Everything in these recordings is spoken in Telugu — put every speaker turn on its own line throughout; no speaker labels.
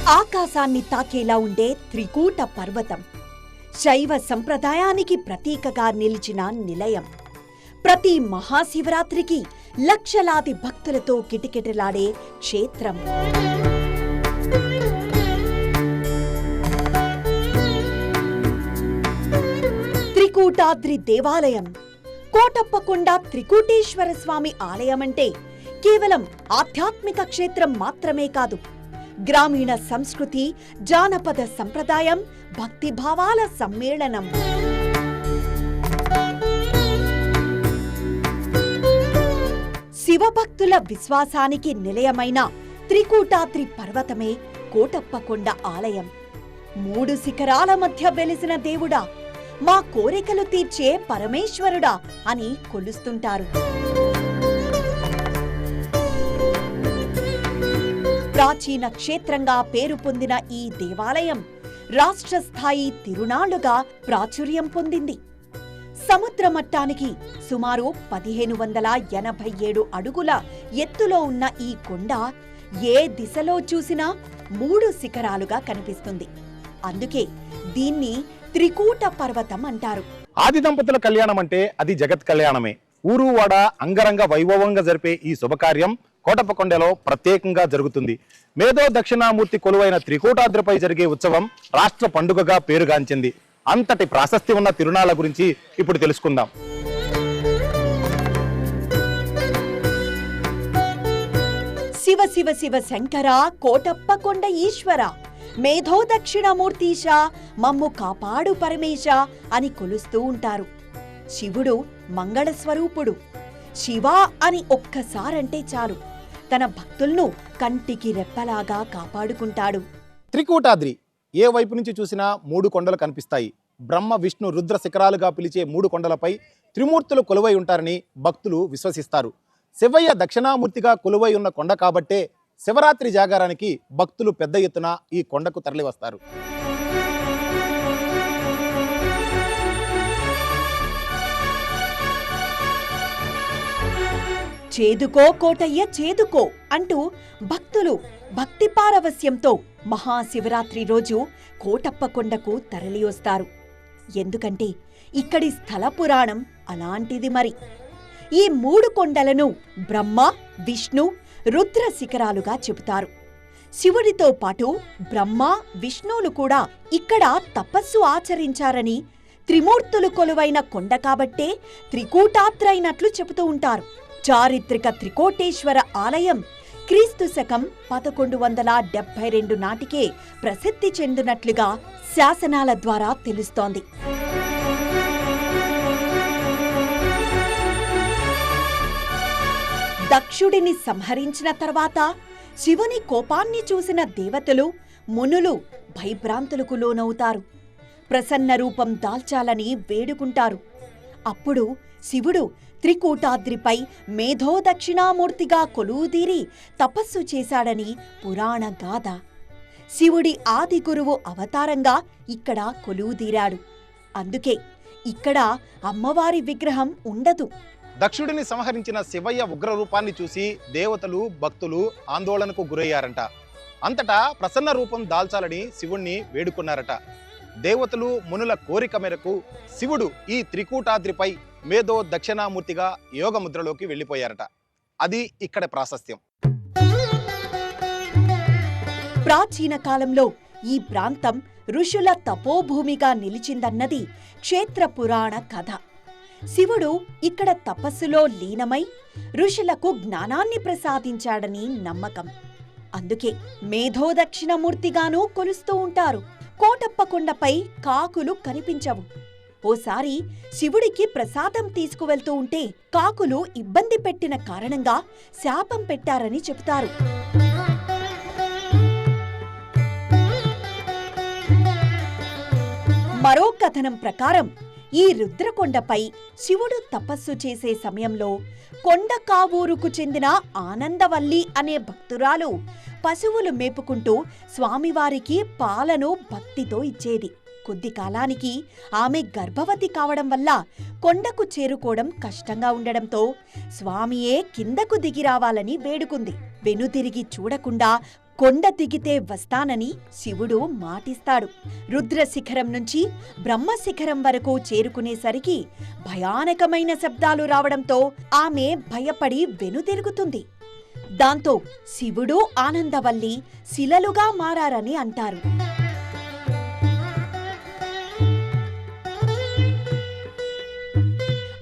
ఆకాశాన్ని తాకేలా ఉండే త్రికూట పర్వతం శైవ సంప్రదాయానికి ప్రతీకగా నిలిచిన నిలయం. ప్రతి మహాశివరాత్రికి లక్షలాది భక్తులతో కిటకిటలాడే క్షేత్రం. త్రికూటాద్రి దేవాలయం. కోటప్పకొండ త్రికూటేశ్వర స్వామి ఆలయమంటే కేవలం ఆధ్యాత్మిక క్షేత్రం మాత్రమే కాదు, గ్రామీణ సంస్కృతి, జానపద సంప్రదాయం, భక్తిభావాల సమ్మేళనం. శివభక్తుల విశ్వాసానికి నిలయమైన త్రికూటాద్రి పర్వతమే కోటప్పకొండ ఆలయం. 3 శిఖరాల మధ్య వెలిసిన దేవుడా, మా కోరికలు తీర్చే పరమేశ్వరుడా అని కొలుస్తుంటారు. ప్రాచీన క్షేత్రంగా పేరు పొందిన ఈ దేవాలయం రాష్ట్ర స్థాయి తిరునాళ్లుగా ప్రాచుర్యం పొందింది. సముద్ర మట్టానికి సుమారు 1587 అడుగుల ఎత్తులో ఉన్న ఈ కొండ ఏ దిశలో చూసినా 3 శిఖరాలుగా కనిపిస్తుంది. అందుకే దీన్ని త్రికూట పర్వతం అంటారు.
ఆది దంపతుల కళ్యాణం అంటే అది జగత్ కళ్యాణమే. ఊరు వాడ అంగరంగ వైభవంగా జరిపే ఈ శుభకార్యం కోటప్పకొండలో ప్రత్యేకంగా జరుగుతుంది. మేధో దక్షిణామూర్తి కొలువైన త్రికూటాద్రిపై జరిగే ఉత్సవం రాష్ట్ర పండుగగా పేరుగాంచింది. అంతటి ప్రాశస్త్యం ఉన్న తిరునాళ్ల గురించి ఇప్పుడు తెలుసుకుందాం.
శివ శివ శివ శంకర కోటప్పకొండ ఈశ్వర, మేధో దక్షిణామూర్తీశ, మమ్ము కాపాడు పరమేశ అని కొలుస్తూ ఉంటారు. శివుడు మంగళస్వరూపుడు. శివ అని ఒక్కసారంటే చాలు, తన భక్తులను కంటికి రెప్పలాగా కాపాడుకుంటాడు.
త్రికూటాద్రి ఏ వైపు నుంచి చూసినా 3 కొండలు కనిపిస్తాయి. బ్రహ్మ, విష్ణు, రుద్ర శిఖరాలుగా పిలిచే 3 కొండలపై త్రిమూర్తులు కొలువై ఉంటారని భక్తులు విశ్వసిస్తారు. శివయ్య దక్షిణామూర్తిగా కొలువై ఉన్న కొండ కాబట్టే శివరాత్రి జాగారానికి భక్తులు పెద్ద ఎత్తున ఈ కొండకు తరలివస్తారు.
చేదుకో కోటయ్య చేదుకో అంటూ భక్తులు భక్తి పారవస్యంతో మహాశివరాత్రి రోజు కోటప్పకొండకు తరలివస్తారు. ఎందుకంటే ఇక్కడి స్థల పురాణం అలాంటిది. మరి ఈ 3 కొండలను బ్రహ్మ, విష్ణు, రుద్ర శిఖరాలుగా చెబుతారు. శివుడితో పాటు బ్రహ్మ, విష్ణువులు కూడా ఇక్కడ తపస్సు ఆచరించారని, త్రిమూర్తులు కొలువైన కొండ కాబట్టే త్రికూటాద్రైనట్లు చెబుతూ ఉంటారు. చారిత్రక త్రికోటేశ్వర ఆలయం క్రీస్తు శకం 1172 నాటికే ప్రసిద్ధి చెందినట్లుగా శాసనాల ద్వారా తెలుస్తోంది. దక్షుడిని సంహరించిన తర్వాత శివుని కోపాన్ని చూసిన దేవతలు, మునులు భయభ్రాంతులకు లోనవుతారు. ప్రసన్న రూపం దాల్చాలని వేడుకుంటారు. అప్పుడు శివుడు త్రికూటాద్రిపై మేధో దక్షిణామూర్తిగా కొలువుదీరి తపస్సు చేశాడని పురాణ గాథ. శివుడి ఆది గురువు అవతారంగా ఇక్కడ కొలువుదీరాడు. అందుకే ఇక్కడ అమ్మవారి విగ్రహం ఉండదు.
దక్షుడిని సంహరించిన శివయ్య ఉగ్ర రూపాన్ని చూసి దేవతలు, భక్తులు ఆందోళనకు గురయ్యారంట. అంతటా ప్రసన్న రూపం దాల్చాలని శివుణ్ణి వేడుకున్నారట. దేవతలు, మునుల కోరిక మేరకు శివుడు ఈ త్రికూటాద్రిపై మేధో దక్షిణామూర్తిగా యోగముద్రలోకి వెళ్లిపోయారట. అది ఇక్కడ ప్రాశస్త్యం.
ప్రాచీన కాలంలో ఈ ప్రాంతం ఋషుల తపోభూమిగా నిలిచిందన్నది క్షేత్ర పురాణ కథ. శివుడు ఇక్కడ తపస్సులో లీనమై ఋషులకు జ్ఞానాన్ని ప్రసాదించాడని నమ్మకం. అందుకే మేధో దక్షిణమూర్తిగానూ కొలుస్తూ ఉంటారు. కోటప్పకొండపై కాకులు కనిపించవు. ఓసారి శివుడికి ప్రసాదం తీసుకువెళ్తూ ఉంటే కాకులు ఇబ్బంది పెట్టిన కారణంగా శాపం పెట్టారని చెబుతారు. మరో కథనం ప్రకారం ఈ రుద్రకొండపై శివుడు తపస్సు చేసే సమయంలో కొండ కావూరుకు చెందిన ఆనందవల్లి అనే భక్తురాలు పశువులు మేపుకుంటూ స్వామివారికి పాలను భక్తితో ఇచ్చేది. కొద్ది కాలానికి ఆమె గర్భవతి కావడం వల్ల కొండకు చేరుకోవడం కష్టంగా ఉండడంతో స్వామియే కిందకు దిగి రావాలని వేడుకుంది. వెనుతిరిగి చూడకుండా కొండ దిగితే వస్తానని శివుడు మాటిస్తాడు. రుద్రశిఖరం నుంచి బ్రహ్మశిఖరం వరకు చేరుకునేసరికి భయానకమైన శబ్దాలు రావడంతో ఆమె భయపడి వెనుతిరుగుతుంది. దాంతో శివుడు ఆనందవల్లి శిలలుగా మారారని అంటారు.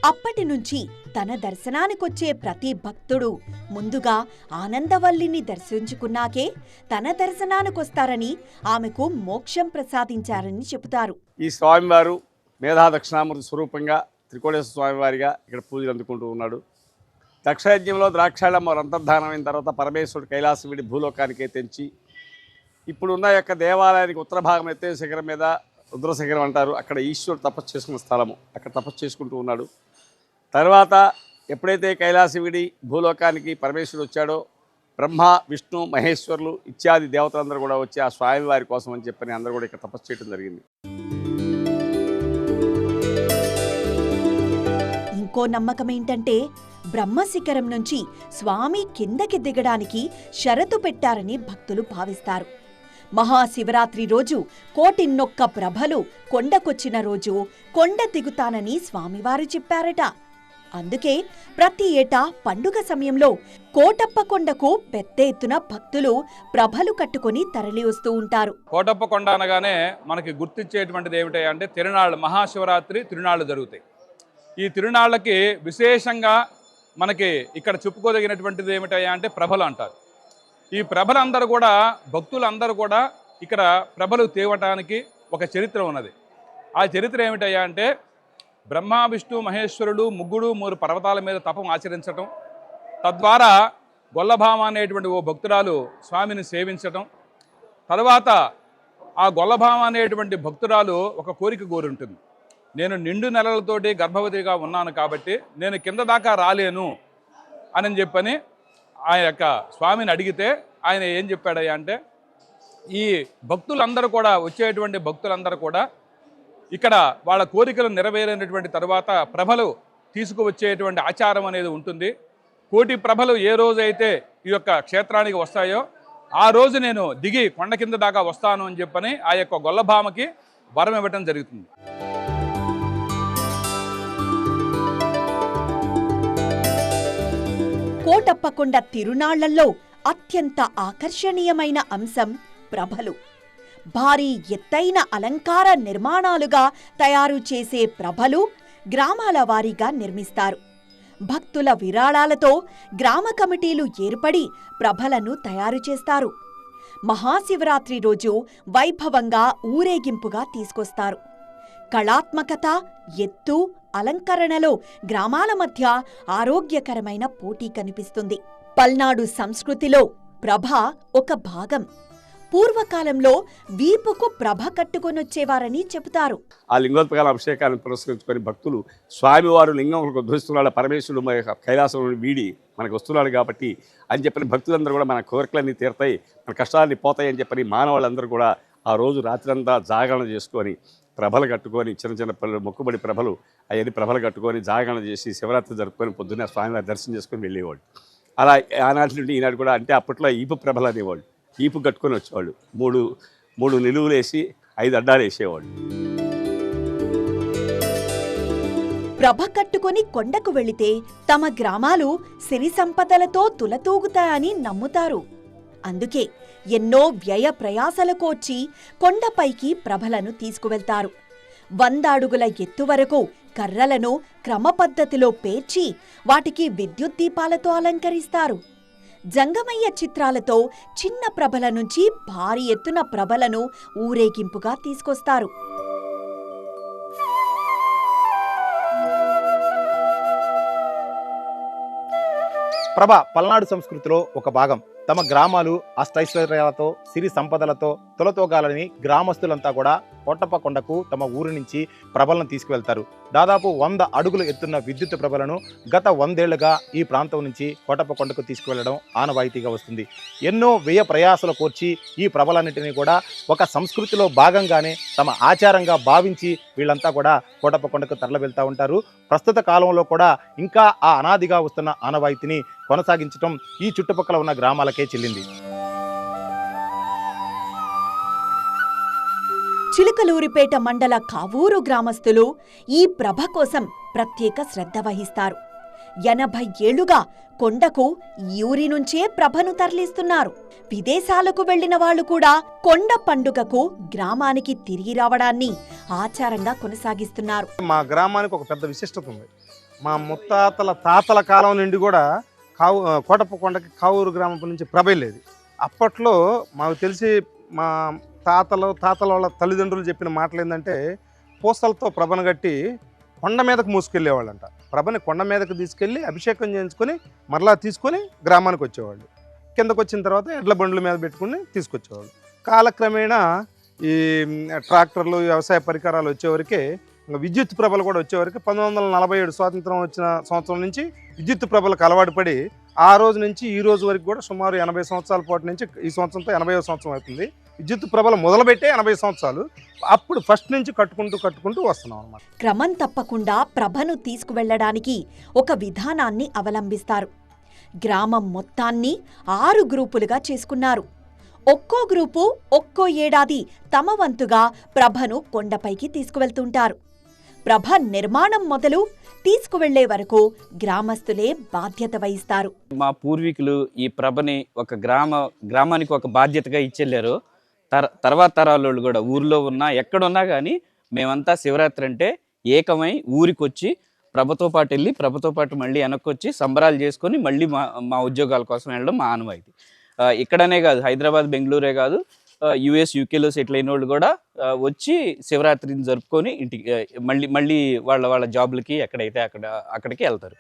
అప్పటి నుంచి తన దర్శనానికొచ్చే ప్రతి భక్తుడు ముందుగా ఆనందవల్లిని దర్శించుకున్నాకే తన దర్శనానికొస్తారని ఆమెకు మోక్షం ప్రసాదించారని చెబుతారు.
ఈ స్వామివారు మేధా దక్షిణామూర్తి స్వరూపంగా త్రికోటేశ్వర స్వామివారిగా ఇక్కడ పూజలు అందుకుంటూ ఉన్నాడు. దక్షయజ్ఞంలో ద్రాక్షాళమ్మ అంతర్ధానమైన తర్వాత పరమేశ్వరుడు కైలాసం విడి భూలోకానికే తెంచి ఇప్పుడున్న యొక్క దేవాలయానికి ఉత్తర భాగం ఎత్తే శిఖరం మీద రుద్రశిఖరం అంటారు. అక్కడ ఈశ్వరుడు తపస్సు చేసుకున్న స్థలము. అక్కడ తపస్సు చేసుకుంటూ ఉన్నాడు. తర్వాత ఎప్పుడైతే కైలాసం విడి భూలోకానికి పరమేశ్వరుడు వచ్చాడో బ్రహ్మ విష్ణు మహేశ్వరులు ఇత్యాది దేవతలందరూ కూడా వచ్చి ఆ స్వామివారి కోసం అని చెప్పని అందరూ కూడా ఇక్కడ తపస్సు చేయడం జరిగింది.
ఇంకో నమ్మకం ఏంటంటే బ్రహ్మశిఖరం నుంచి స్వామి కిందకి దిగడానికి షరతు పెట్టారని భక్తులు భావిస్తారు. మహాశివరాత్రి రోజు కోటిన్నొక్క ప్రభలు కొండకొచ్చిన రోజు కొండ దిగుతానని స్వామివారు చెప్పారట. అందుకే ప్రతి ఏటా పండుగ సమయంలో కోటప్ప కొండకు పెద్ద ఎత్తున భక్తులు ప్రభలు కట్టుకుని తరలి వస్తూ ఉంటారు.
కోటప్ప కొండ అనగానే మనకి గుర్తించేటువంటిది ఏమిటి అంటే తిరునాళ్ళు, మహాశివరాత్రి తిరునాళ్ళు జరుగుతాయి. ఈ తిరునాళ్ళకి విశేషంగా మనకి ఇక్కడ చెప్పుకోదగినటువంటిది ఏమిటయ్యా అంటే ప్రభలు అంటారు. ఈ ప్రభలందరూ కూడా భక్తులందరూ కూడా ఇక్కడ ప్రభలు తేవటానికి ఒక చరిత్ర ఉన్నది. ఆ చరిత్ర ఏమిటయ్యా అంటే బ్రహ్మ విష్ణు మహేశ్వరుడు మూడు పర్వతాల మీద తపం ఆచరించటం, తద్వారా గొల్లభామ అనేటువంటి ఓ భక్తురాలు స్వామిని సేవించటం, తర్వాత ఆ గొల్లభామ అనేటువంటి భక్తురాలు ఒక కోరిక కోరుంటుంది. నేను నిండు నెలలతోటి గర్భవతిగా ఉన్నాను కాబట్టి నేను కింద దాకా రాలేను అని చెప్పని ఆ యొక్క స్వామిని అడిగితే ఆయన ఏం చెప్పాడయ్యా అంటే ఈ భక్తులందరూ కూడా వచ్చేటువంటి భక్తులందరూ కూడా ఇక్కడ వాళ్ళ కోరికలు నెరవేరినటువంటి తర్వాత ప్రభలు తీసుకువచ్చేటువంటి ఆచారం అనేది ఉంటుంది. కోటి ప్రభలు ఏ రోజైతే ఈ యొక్క క్షేత్రానికి వస్తాయో ఆ రోజు నేను దిగి కొండ కింద దాకా వస్తాను అని చెప్పని ఆ యొక్క గొల్లభామకి వరం ఇవ్వటం జరుగుతుంది.
కోటప్పకొండ తిరునాళ్లలో అత్యంత ఆకర్షణీయమైన అంశం ప్రభలు. భారీ ఎత్తైన అలంకార నిర్మాణాలుగా తయారు చేసే ప్రభలు గ్రామాల వారీగా నిర్మిస్తారు. భక్తుల విరాళాలతో గ్రామ కమిటీలు ఏర్పడి ప్రభలను తయారు చేస్తారు. మహాశివరాత్రి రోజు వైభవంగా ఊరేగింపుగా తీసుకొస్తారు. కళాత్మకత, ఎత్తు, అలంకరణలో గ్రామాల మధ్య ఆరోగ్యకరమైన పోటీ కనిపిస్తుంది. పల్నాడు సంస్కృతిలో ప్రభ ఒక భాగం. పూర్వకాలంలో వీపుకు ప్రభ కట్టుకొనొచ్చేవారని చెబుతారు.
ఆ లింగోద్భకాల అభిషేకాన్ని పురస్కరించుకొని భక్తులు స్వామివారు లింగం ఉద్భవిస్తున్నాడు, పరమేశ్వరుడు కైలాసం వీడి మనకు వస్తున్నాడు కాబట్టి అని చెప్పని భక్తులందరూ కూడా మన కోరికలన్నీ తీరుతాయి, మన కష్టాలన్నీ పోతాయి అని చెప్పని మానవాళ్ళందరూ కూడా ఆ రోజు రాత్రంతా జాగరణ చేసుకొని ప్రభలు కట్టుకొని చిన్న చిన్న పిల్లలు మొక్కుబడి ప్రభలు అవన్నీ ప్రభలు కట్టుకొని జాగరణ చేసి శివరాత్రి జరుపుకొని పొద్దున్నే స్వామివారి దర్శనం చేసుకొని వెళ్ళేవాళ్ళు. అలా ఆనాటి నుండి ఈనాడు కూడా అంటే అప్పట్లో ఈపు ప్రభలు అనేవాళ్ళు. ఈపు కట్టుకొని వచ్చేవాళ్ళు. మూడు నిలువులు వేసి 5 అడ్డాలు వేసేవాళ్ళు.
ప్రభ కట్టుకొని కొండకు వెళితే తమ గ్రామాలు సిరి సంపదలతో తులతూగుతాయని నమ్ముతారు. అందుకే ఎన్నో వ్యయ ప్రయాసలకోర్చి కొండపైకి ప్రభలను తీసుకువెళ్తారు. 100 అడుగుల ఎత్తు వరకు కర్రలను క్రమపద్ధతిలో పేర్చి వాటికి విద్యుత్ దీపాలతో అలంకరిస్తారు. జంగమయ్య చిత్రాలతో చిన్న ప్రభల నుంచి భారీ ఎత్తున ప్రభలను ఊరేగింపుగా తీసుకొస్తారు.
ప్రభ పల్నాడు సంస్కృతిలో ఒక భాగం. తమ గ్రామాలు అష్టైశ్వర్యాలతో సిరి సంపదలతో తొలతోగాలని గ్రామస్తులంతా కూడా కోటప్ప కొండకు తమ ఊరి నుంచి ప్రభలను తీసుకువెళ్తారు. దాదాపు 100 అడుగులు ఎత్తున్న విద్యుత్ ప్రభలను గత 100 ఏళ్లుగా ఈ ప్రాంతం నుంచి కోటప్ప కొండకు తీసుకువెళ్లడం ఆనవాయితీగా వస్తుంది. ఎన్నో వ్యయ ప్రయాసాలు కోర్చి ఈ ప్రభలన్నింటినీ కూడా ఒక సంస్కృతిలో భాగంగానే తమ ఆచారంగా భావించి వీళ్ళంతా కూడా కోటప్ప కొండకు తరలి వెళ్తూ ఉంటారు. ప్రస్తుత కాలంలో కూడా ఇంకా ఆ అనాదిగా వస్తున్న ఆనవాయితీని కొనసాగించడం ఈ చుట్టుపక్కల ఉన్న గ్రామాలకే చెల్లింది.
చిలకలూరిపేట మండల కావూరు గ్రామస్తులు ఈ ప్రభ కోసం ప్రత్యేక శ్రద్ధ వహిస్తారు. 80 ఏళ్లుగా కొండకు ఊరి నుంచే ప్రభను తరలిస్తున్నారు. విదేశాలకు వెళ్లిన వాళ్లు కూడా కొండ పండుగకు గ్రామానికి తిరిగి రావడాన్ని ఆచారంగా కొనసాగిస్తున్నారు.
మా గ్రామానికి ఒక పెద్ద విశిష్టత ఉంది. మా ముత్తాతల తాతల కాలం నుండి కూడా కోటప్ప కొండకి కావూరు గ్రామం నుంచి ప్రభ వెళ్ళేది. అప్పట్లో మాకు తెలిసి మా తాతల వాళ్ళ తల్లిదండ్రులు చెప్పిన మాటలు ఏంటంటే, పూసలతో ప్రభను కట్టి కొండ మీదకు మూసుకెళ్ళేవాళ్ళంట. ప్రభని కొండ మీదకు తీసుకెళ్ళి అభిషేకం చేయించుకొని మరలా తీసుకొని గ్రామానికి వచ్చేవాళ్ళు. కిందకు వచ్చిన తర్వాత ఎడ్ల బండ్ల మీద పెట్టుకుని తీసుకొచ్చేవాళ్ళు. కాలక్రమేణా ఈ ట్రాక్టర్లు, వ్యవసాయ పరికరాలు వచ్చేవరకే, విద్యుత్ ప్రభలు కూడా వచ్చేవరకు 1947 స్వాతంత్రం వచ్చిన సంవత్సరం నుంచి విద్యుత్ ప్రభలకు అలవాటు పడి ఆ రోజు నుంచి ఈ రోజు వరకు కూడా సుమారు 80 సంవత్సరాల పాటు నుంచి ఈ సంవత్సరంతో 80వ సంవత్సరం అవుతుంది. విద్యుత్ ప్రభలు మొదలుపెట్టే 80 సంవత్సరాలు. అప్పుడు ఫస్ట్ నుంచి కట్టుకుంటూ వస్తున్నాం అన్నమాట.
క్రమం తప్పకుండా ప్రభను తీసుకువెళ్లడానికి ఒక విధానాన్ని అవలంబిస్తారు. గ్రామం మొత్తాన్ని 6 గ్రూపులుగా చేసుకున్నారు. ఒక్కో గ్రూపు ఒక్కో ఏడాది తమ వంతుగా ప్రభను కొండపైకి తీసుకువెళ్తుంటారు. ప్రభ నిర్మాణం మొదలు తీసుకువెళ్లే వరకు గ్రామస్తులే బాధ్యత వహిస్తారు.
మా పూర్వీకులు ఈ ప్రభని ఒక గ్రామానికి ఒక బాధ్యతగా ఇచ్చెళ్ళారు. తర్వాత తరాలు కూడా ఊర్లో ఉన్నా ఎక్కడున్నా కానీ మేమంతా శివరాత్రి అంటే ఏకమై ఊరికి వచ్చి ప్రభతో పాటు వెళ్ళి ప్రభతో పాటు మళ్ళీ వెనక్కి వచ్చి సంబరాలు చేసుకొని మళ్ళీ మా ఉద్యోగాల కోసం వెళ్ళడం మా ఆనవాయితీ. ఇక్కడనే కాదు, హైదరాబాద్, బెంగళూరే కాదు, US, UKలో సెటిల్ అయిన వాళ్ళు కూడా వచ్చి శివరాత్రిని జరుపుకొని ఇంటికి మళ్ళీ వాళ్ళ జాబ్లకి ఎక్కడైతే అక్కడికి వెళ్తారు.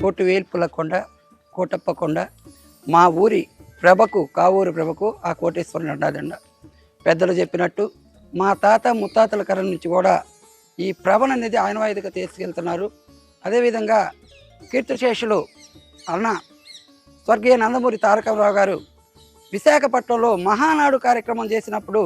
కోటివేల్పుల కొండ, కోటప్ప కొండ, మా ఊరి ప్రభకు, కావూరు ప్రభకు ఆ కోటేశ్వరుని అండాదండ. పెద్దలు చెప్పినట్టు మా తాత ముత్తాతల కరం నుంచి కూడా ఈ ప్రభను అనేది ఆనవాయితీగా తీసుకెళ్తున్నారు. అదేవిధంగా కీర్తిశేషులు అన్న స్వర్గీయ నందమూరి తారకరావు గారు విశాఖపట్నంలో మహానాడు కార్యక్రమం చేసినప్పుడు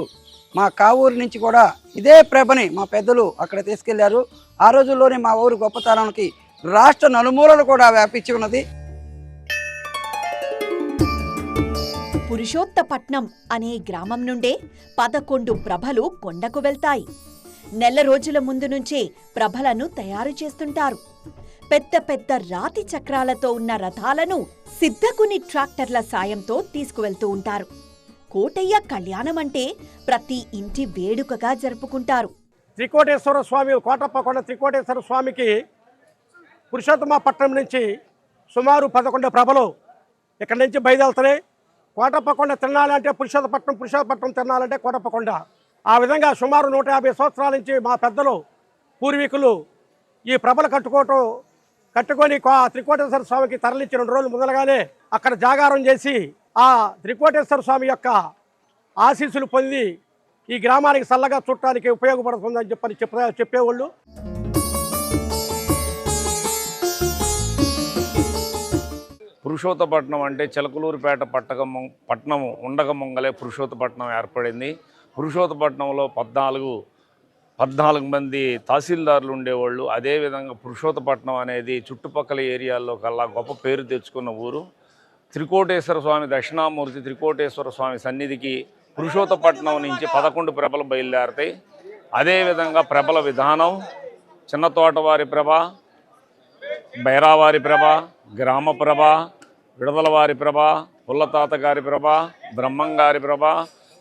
మా కావూరు నుంచి కూడా ఇదే ప్రభని మా పెద్దలు అక్కడ తీసుకెళ్లారు. ఆ రోజుల్లోనే మా ఊరు గొప్పతనానికి రాష్ట్ర నలుమూలలు కూడా వ్యాపించి ఉన్నది.
పురుషోత్తపట్నం అనే గ్రామం నుండే 11 ప్రభలు కొండకు వెళ్తాయి. నెల రోజుల ముందు నుంచే ప్రభలను తయారు చేస్తుంటారు. పెద్ద రాతి చక్రాలతో ఉన్న రథాలను సిద్ధకుని ట్రాక్టర్ల సాయంతో తీసుకువెళ్తూ ఉంటారు. కోటయ్య కళ్యాణం అంటే ప్రతి ఇంటి వేడుకగా జరుపుకుంటారు.
త్రికోటేశ్వర స్వామి, కోటప్ప కొండ త్రికోటేశ్వర స్వామికి పురుషోత్తమపట్నం నుంచి సుమారు 11 ప్రభలు ఇక్కడి నుంచి బయలుదేరుతున్నాయి. కోటప్ప కొండ తిరణాలంటే పురుషోత్తపట్నం తిరణాలంటే కోటప్ప కొండ. ఆ విధంగా సుమారు 150 సంవత్సరాల నుంచి మా పెద్దలు పూర్వీకులు ఈ ప్రభలు కట్టుకొని త్రికోటేశ్వర స్వామికి తరలించి 2 రోజులు మొదలుగానే అక్కడ జాగారం చేసి ఆ త్రికోటేశ్వర స్వామి యొక్క ఆశీస్సులు పొంది ఈ గ్రామానికి చల్లగా చుట్టానికి ఉపయోగపడుతుందని చెప్పేవాళ్ళు.
పురుషోత్తపట్నం అంటే చిలకలూరిపేట పట్టణం ఉండగమొంగలే పురుషోత్తపట్నం ఏర్పడింది. పురుషోత్తపట్నంలో 14 మంది తహసీల్దారులు ఉండేవాళ్ళు. అదేవిధంగా పురుషోత్తపట్నం అనేది చుట్టుపక్కల ఏరియాల్లో కల్లా గొప్ప పేరు తెచ్చుకున్న ఊరు. త్రికోటేశ్వర స్వామి, దక్షిణామూర్తి త్రికోటేశ్వర స్వామి సన్నిధికి పురుషోత్తపట్నం నుంచి 11 ప్రభలు బయలుదేరతాయి. అదేవిధంగా ప్రభల విధానం చిన్న తోటవారి ప్రభ, బైరావారి ప్రభ, గ్రామ ప్రభ, విడదలవారి ప్రభ, పుల్లతాత గారి ప్రభ, బ్రహ్మంగారి ప్రభ,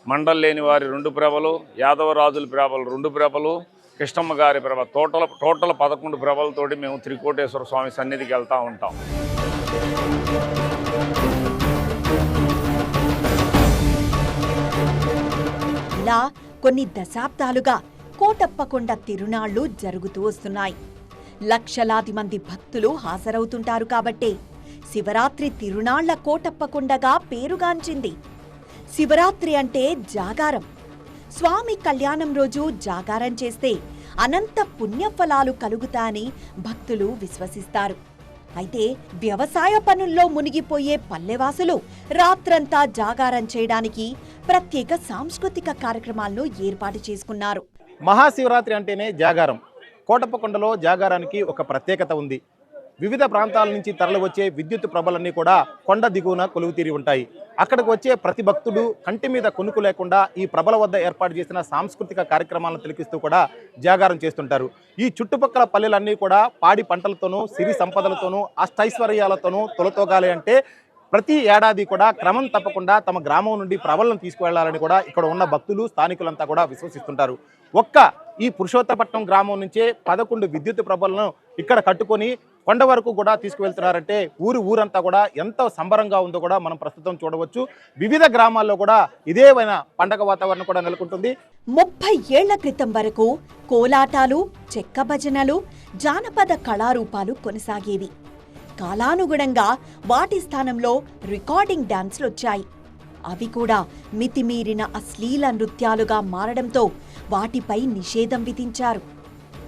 మండల్ లేని వారి 2 ప్రభలు, యాదవరాజుల ప్రభలు 2 ప్రభలు, కృష్ణమ్మ గారి ప్రభ, టోటల్ 11 ప్రభలతోటి మేము త్రికోటేశ్వర స్వామి సన్నిధికి వెళ్తూ ఉంటాం.
ఇలా కొన్ని దశాబ్దాలుగా కోటప్పకొండ తిరునాళ్లు జరుగుతూ వస్తున్నాయి. లక్షలాది మంది భక్తులు హాజరవుతుంటారు కాబట్టే శివరాత్రి తిరునాళ్ల కోటప్పకొండగా పేరుగాంచింది. శివరాత్రి అంటే జాగారం. స్వామి కళ్యాణం రోజు జాగారం చేస్తే అనంత పుణ్యఫలాలు కలుగుతాయని భక్తులు విశ్వసిస్తారు. అయితే వ్యవసాయ పనుల్లో మునిగిపోయే పల్లెవాసులు రాత్రంతా జాగారం చేయడానికి ప్రత్యేక సాంస్కృతిక కార్యక్రమాలను ఏర్పాటు చేసుకున్నారు.
మహాశివరాత్రి అంటేనే జాగారం. కోటప్పకొండలో జాగారానికి ఒక ప్రత్యేకత ఉంది. వివిధ ప్రాంతాల నుంచి తరలివచ్చే విద్యుత్ ప్రభలన్నీ కూడా కొండ దిగువన కొలువుతీరి ఉంటాయి. అక్కడికి వచ్చే ప్రతి భక్తుడు కంటి మీద కొనుక్కు లేకుండా ఈ ప్రభల వద్ద ఏర్పాటు చేసిన సాంస్కృతిక కార్యక్రమాలను తిలకిస్తూ కూడా జాగారం చేస్తుంటారు. ఈ చుట్టుపక్కల పల్లెలన్నీ కూడా పాడి పంటలతోనూ సిరి సంపదలతోనూ అష్టైశ్వర్యాలతోనూ తొలతోగాలి అంటే ప్రతి ఏడాది కూడా క్రమం తప్పకుండా తమ గ్రామం నుండి ప్రభలను తీసుకువెళ్లాలని కూడా ఇక్కడ ఉన్న భక్తులు స్థానికులంతా కూడా విశ్వసిస్తుంటారు. ఒక్క ఈ పురుషోత్తపట్నం గ్రామం నుంచే 11 విద్యుత్ ప్రభలను ఇక్కడ కట్టుకొని కొండ వరకు కూడా తీసుకువెళ్తున్నారంటే ఊరంతా కూడా ఎంత సంబరంగా ఉందో కూడా మనం ప్రస్తుతం చూడవచ్చు. వివిధ గ్రామాల్లో కూడా ఇదేవైన పండగ వాతావరణం కూడా నెలకొంటుంది.
30 ఏళ్ల క్రితం వరకు కోలాటాలు, చెక్క భజనలు, జానపద కళారూపాలు కొనసాగేవి. కాలానుగుణంగా వాటి స్థానంలో రికార్డింగ్ డాన్స్లు వచ్చాయి. అవి కూడా మితిమీరిన అశ్లీల నృత్యాలుగా మారడంతో వాటిపై నిషేధం విధించారు.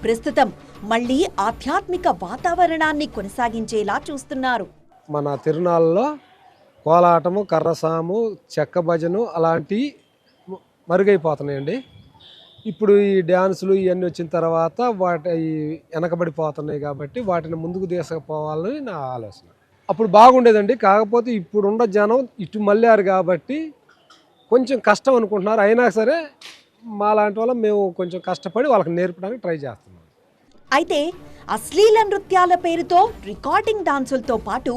ప్రస్తుతం మళ్లీ ఆధ్యాత్మిక వాతావరణాన్ని కొనసాగించేలా చూస్తున్నారు.
మన తిరునాళ్ళలో కోలాటము, కర్రసాము, చెక్క భజను అలాంటివి మరుగైపోతున్నాయండి. ఇప్పుడు ఈ డ్యాన్సులు ఇవన్నీ వచ్చిన తర్వాత వాటి వెనకబడిపోతున్నాయి కాబట్టి వాటిని ముందుకు తీసుకుపోవాలని నా ఆలోచన. అప్పుడు బాగుండేదండి. కాకపోతే ఇప్పుడున్న జనం ఇటు మళ్ళారు కాబట్టి కొంచెం కష్టం అనుకుంటున్నారు. అయినా సరే మాలాంటి వాళ్ళం మేము కొంచెం కష్టపడి వాళ్ళకి నేర్పడానికి ట్రై చేస్తున్నాం.
అయితే అశ్లీల నృత్యాల పేరుతో రికార్డింగ్ డాన్సులతో పాటు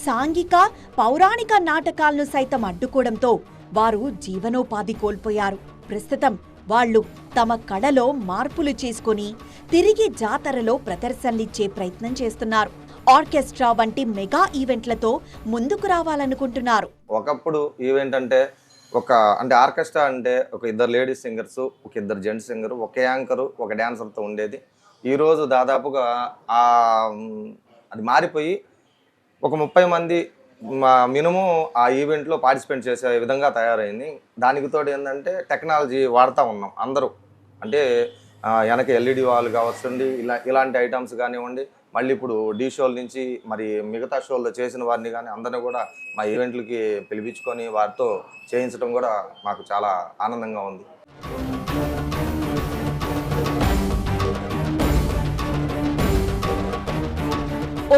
సాంఘిక, పౌరాణిక నాటకాలను సైతం అడ్డుకోవడంతో వారు జీవనోపాధి కోల్పోయారు. ప్రస్తుతం వాళ్ళు తమ కళలో మార్పులు చేసుకుని తిరిగి జాతరలో ప్రదర్శనలిచ్చే ప్రయత్నం చేస్తున్నారు. ఆర్కెస్ట్రా వంటి మెగా ఈవెంట్లతో ముందుకు రావాలనుకుంటున్నారు.
ఒకప్పుడు ఈవెంట్ అంటే అంటే ఆర్కెస్ట్రా అంటే ఒక 2 లేడీస్ సింగర్స్, ఒక 2 జెంట్స్ సింగర్, ఒక యాంకరు, ఒక డాన్సర్తో ఉండేది. ఈరోజు దాదాపుగా అది మారిపోయి ఒక 30 మంది మినిమం ఆ ఈవెంట్లో పార్టిసిపేట్ చేసే విధంగా తయారైంది. దానికి తోడు ఏంటంటే టెక్నాలజీ వాడుతూ ఉన్నాం అందరూ. అంటే వెనక ఎల్ఈడి వాళ్ళు కావచ్చండి, ఇలాంటి ఐటమ్స్ కానివ్వండి. మళ్ళీ ఇప్పుడు డీ షోల నుంచి మరి మిగతా షోల్లో చేసిన వారిని కానీ అందరినీ కూడా మా ఈవెంట్లకి పిలిపించుకొని వారితో చేయించడం కూడా మాకు చాలా ఆనందంగా ఉంది.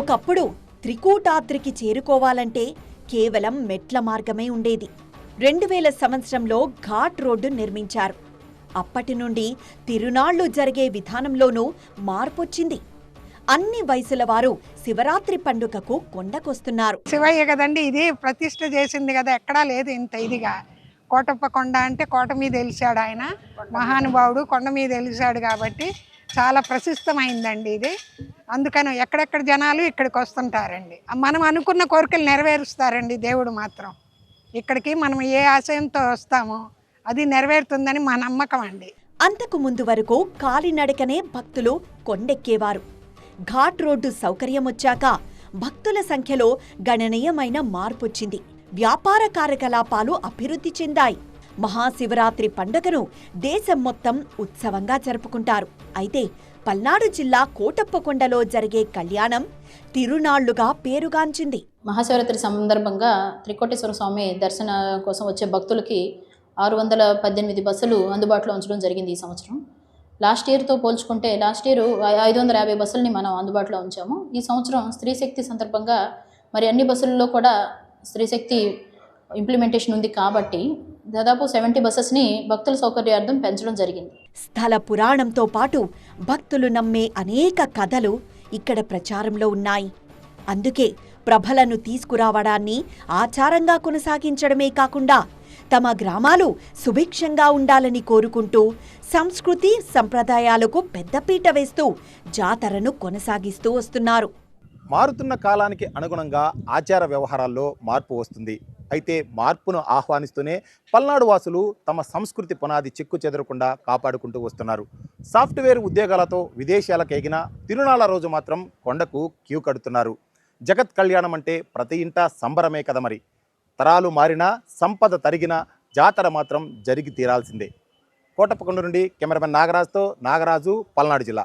ఒకప్పుడు త్రికూటాద్రికి చేరుకోవాలంటే కేవలం మెట్ల మార్గమే ఉండేది. 2000 సంవత్సరంలో ఘాట్ రోడ్డు నిర్మించారు. అప్పటి నుండి తిరునాళ్లు జరిగే విధానంలోనూ మార్పొచ్చింది. అన్ని వయసుల వారు శివరాత్రి పండుగకు కొండకొస్తున్నారు.
శివయ్య కదండి ఇది ప్రతిష్ఠ చేసింది కదా, ఎక్కడా లేదు ఇంత ఇదిగా. కోటప్ప కొండ అంటే కోట మీద వెలిసాడు ఆయన, మహానుభావుడు కొండ మీద వెలిసాడు కాబట్టి చాలా ప్రసిద్ధమైందండి ఇది. అందుకని ఎక్కడెక్కడ జనాలు ఇక్కడికి వస్తుంటారండి. మనం అనుకున్న కోరికలు నెరవేరుస్తారండి దేవుడు మాత్రం. ఇక్కడికి మనం ఏ ఆశయంతో వస్తామో అది నెరవేరుతుందని మా నమ్మకం అండి.
అంతకు ముందు వరకు కాలినడకనే భక్తులు కొండెక్కేవారు. ఘాట్ రోడ్డు సౌకర్యం వచ్చాక భక్తుల సంఖ్యలో గణనీయమైన మార్పొచ్చింది. వ్యాపార కార్యకలాపాలు అభివృద్ధి చెందాయి. మహాశివరాత్రి పండుగను దేశం మొత్తం ఉత్సవంగా జరుపుకుంటారు. అయితే పల్నాడు జిల్లా కోటప్పకొండలో జరిగే కళ్యాణం తిరునాళ్లుగా పేరుగాంచింది.
మహాశివరాత్రి సందర్భంగా త్రికోటేశ్వర స్వామి దర్శన కోసం వచ్చే భక్తులకి 618 బస్సులు అందుబాటులో ఉంచడం జరిగింది ఈ సంవత్సరం. లాస్ట్ ఇయర్తో పోల్చుకుంటే లాస్ట్ ఇయర్ 550 బస్సులని మనం అందుబాటులో ఉంచాము. ఈ సంవత్సరం స్త్రీశక్తి సందర్భంగా మరి అన్ని బస్సుల్లో కూడా స్త్రీశక్తి ఇంప్లిమెంటేషన్ ఉంది కాబట్టి దాదాపు 70 బస్సెస్ని భక్తుల సౌకర్యార్థం పెంచడం జరిగింది.
స్థల పురాణంతో పాటు భక్తులు నమ్మే అనేక కథలు ఇక్కడ ప్రచారంలో ఉన్నాయి. అందుకే ప్రభలను తీసుకురావడాన్ని ఆచారంగా కొనసాగించడమే కాకుండా తమ గ్రామాలు సుభిక్షంగా ఉండాలని కోరుకుంటూ సంస్కృతి సంప్రదాయాలకు పెద్దపీట వేస్తూ జాతరను కొనసాగిస్తూ వస్తున్నారు.
మారుతున్న కాలానికి అనుగుణంగా ఆచార వ్యవహారాల్లో మార్పు వస్తుంది. అయితే మార్పును ఆహ్వానిస్తూనే పల్నాడు వాసులు తమ సంస్కృతి పునాది చెక్కు చెదరకుండా కాపాడుకుంటూ వస్తున్నారు. సాఫ్ట్వేర్ ఉద్యోగాలతో విదేశాలకు ఎగిన తిరునాళ్ల రోజు మాత్రం కొండకు క్యూ కడుతున్నారు. జగత్ కళ్యాణం అంటే ప్రతి ఇంట సంబరమే కదా మరి. తరాలు మారినా సంపద తరిగినా జాతర మాత్రం జరిగి తీరాల్సిందే. కోటప్పకొండ నుండి కెమెరామెన్ నాగరాజుతో నాగరాజు, పల్నాడు జిల్లా.